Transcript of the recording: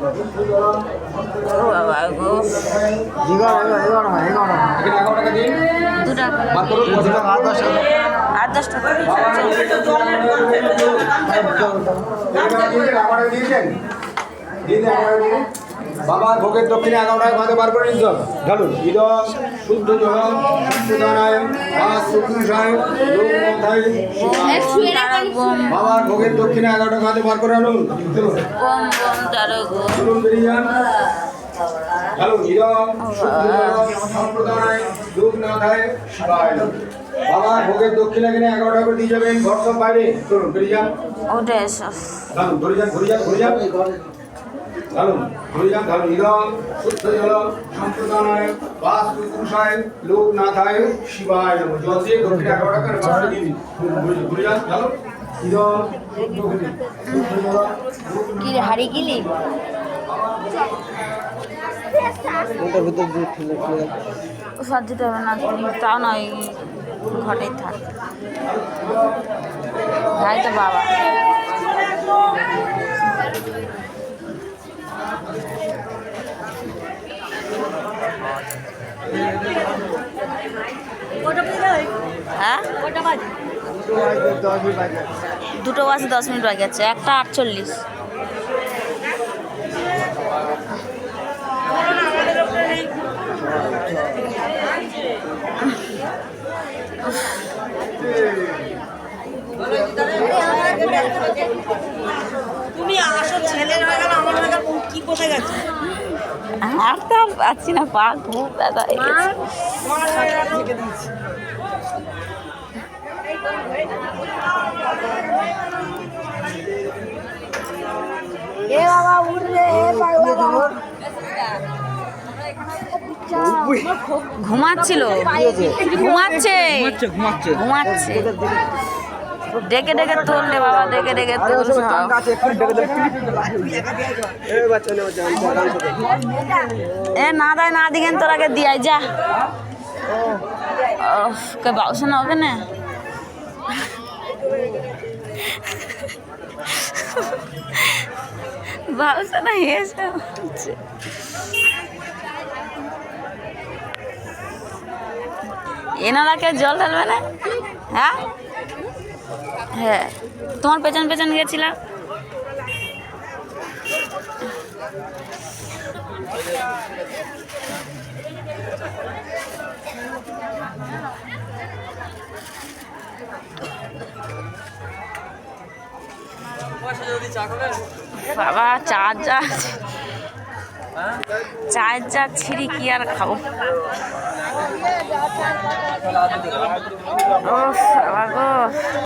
বাবা গো, 2 টাকা 8-10 বাবার ভোগের দক্ষিণে 11 টাকা ভাতে বার করে নিন। ঢালুন ইদম শুদ্ধ জল শুদ্ধদানায় শুক্রসায় লোকমন্থায় বাবার ভোগের দক্ষিণে 11 টাকা ভাতে বার করে আনুন। চলুন বেরিয়ে যান। ঢালুন ইদম শুদ্ধ জল সম্প্রদানায় লোকনাথায় শিবায় নমঃ। বাবার ভোগের দক্ষিণে 11 টাকা করে দিয়ে যাবেন। ঘর সব বাইরে। চলুন বেরিয়ে যান। ঢালুন ধরে যান ঢালুন ঢালুন ইদম শুদ্ধ জল সম্প্রদানায় বাস্তুপুরুষায় লোকনাথায় শিবায় নমঃ। জল দিয়ে দক্ষিণে 11 টাকার ভাষা দিয়ে দিন। ঘুরে যান ঢালুন ইদম শুদ্ধ জল কি রে হারিয়ে গেলি? সব দিতে হবে না, তাও নয়, ঘটেই থাক। ভাই তো বাবা হ্যাঁ 2টো বাজে 10 মিনিট বাকি আছে। 1:48। তুমি আসো, ছেলের হয়ে গেল, আমার হয়ে গেল, কি কোথায় গেছে? হাঁটতে পারছি না, পা খুব ব্যথা হয়ে গেছে। এ বাবা উঠলে, ঘুমাচ্ছিল, ঘুমাচ্ছে। ডেকে ডেকে তুললে বাবা, ডেকে ডেকে তুলছে। এ না দেয় না দিকেন, তোর আগে দিয়াই যা। কে বাউসে না ওকে না বাউসে না এসে এনারাকে জল ঢালবে না? হ্যাঁ হ্যাঁ, তোমার পেছন পেছন গেছিলাম। বাবা চায়ের যা ছিঁড়ি কি আর খাবো। ও বাবা গো।